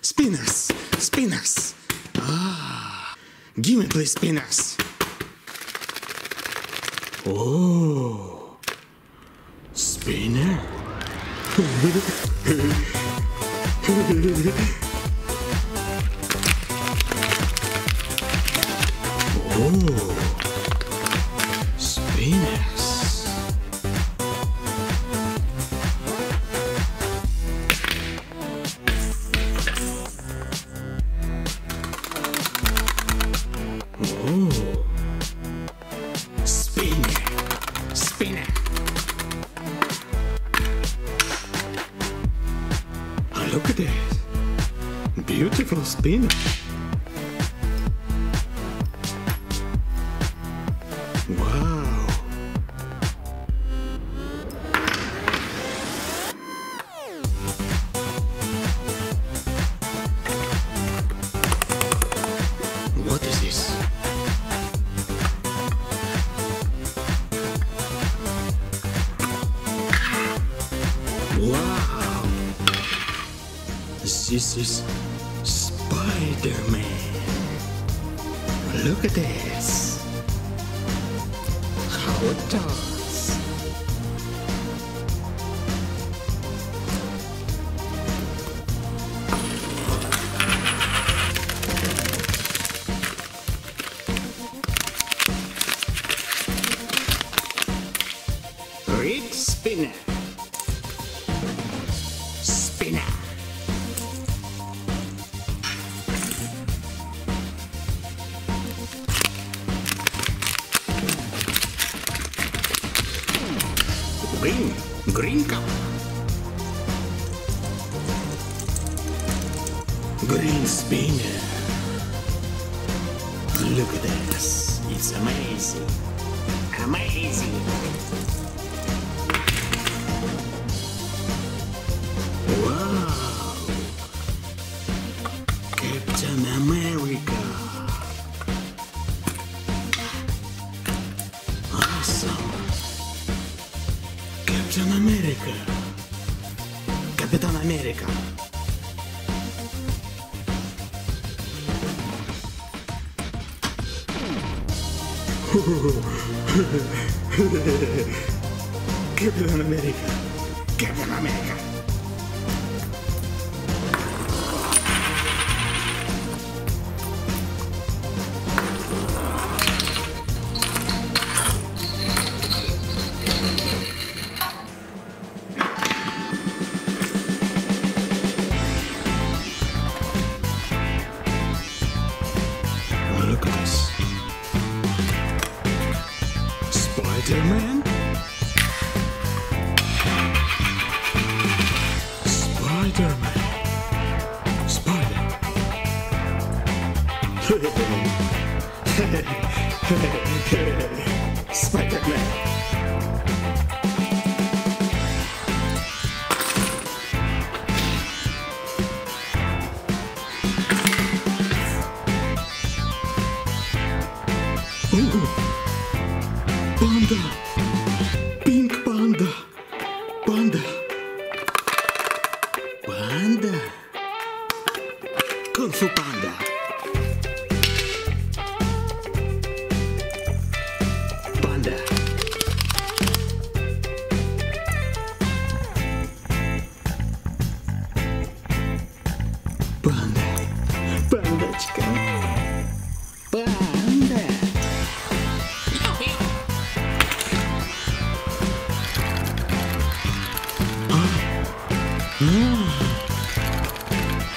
Spinners! Spinners! Ah! Give me please spinners! Oh! Spinner! Oh! Spinners! Oh! Spinner! Spinner! Oh, look at this! Beautiful spinner! Wow! What is this? Wow! This is Spider-Man! Look at this! How it does! Red spinner! Spinner! Green color. Green spinner. Look at this. It's amazing. Amazing. Wow. Captain America. Awesome. Captain America. Captain America. Captain America. Captain America. Look at this. Spider-Man? Spider-Man. Spider. Spider-Man. Ooh. Panda! Pink panda! Panda! Panda! Kung Fu Panda! Panda! Panda! Pandочка! Panda!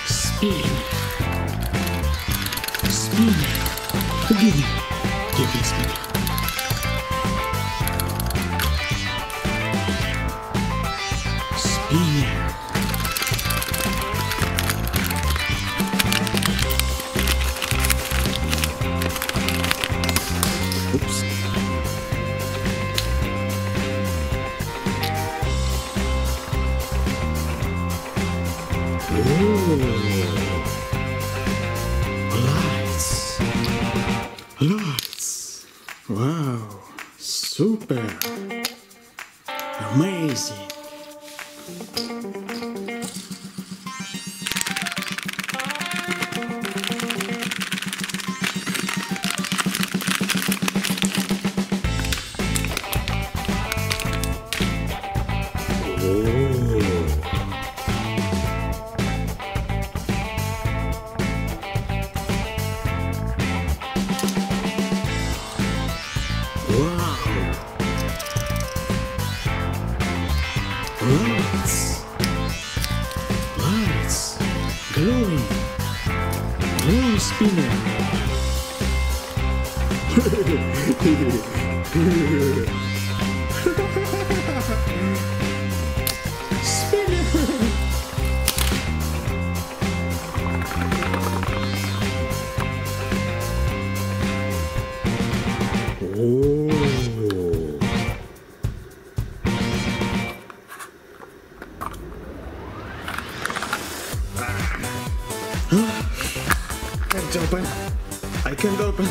Spin. Spin. Give me spin. Spin. Oops. Lights. Lights. Wow. Super. Amazing. spinner. Oh. Can't open. I can't open.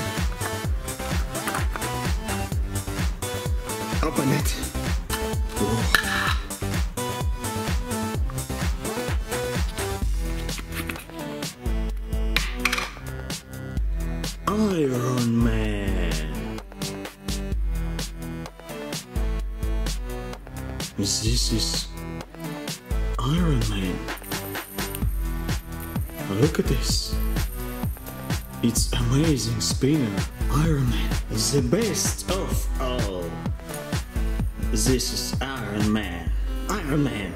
Open it. Oh. Iron Man. This is Iron Man. Look at this. It's amazing spinner. Iron Man is the best of all. This is Iron Man. Iron Man.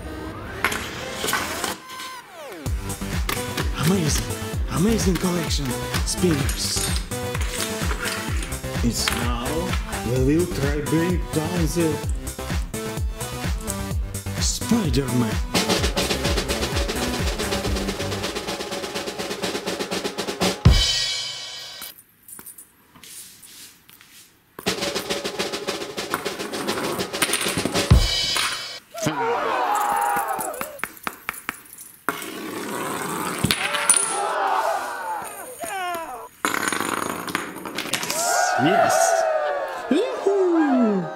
Amazing collection spinners. It's now we will try bring down the Spider-Man. Yes! Yoo-hoo!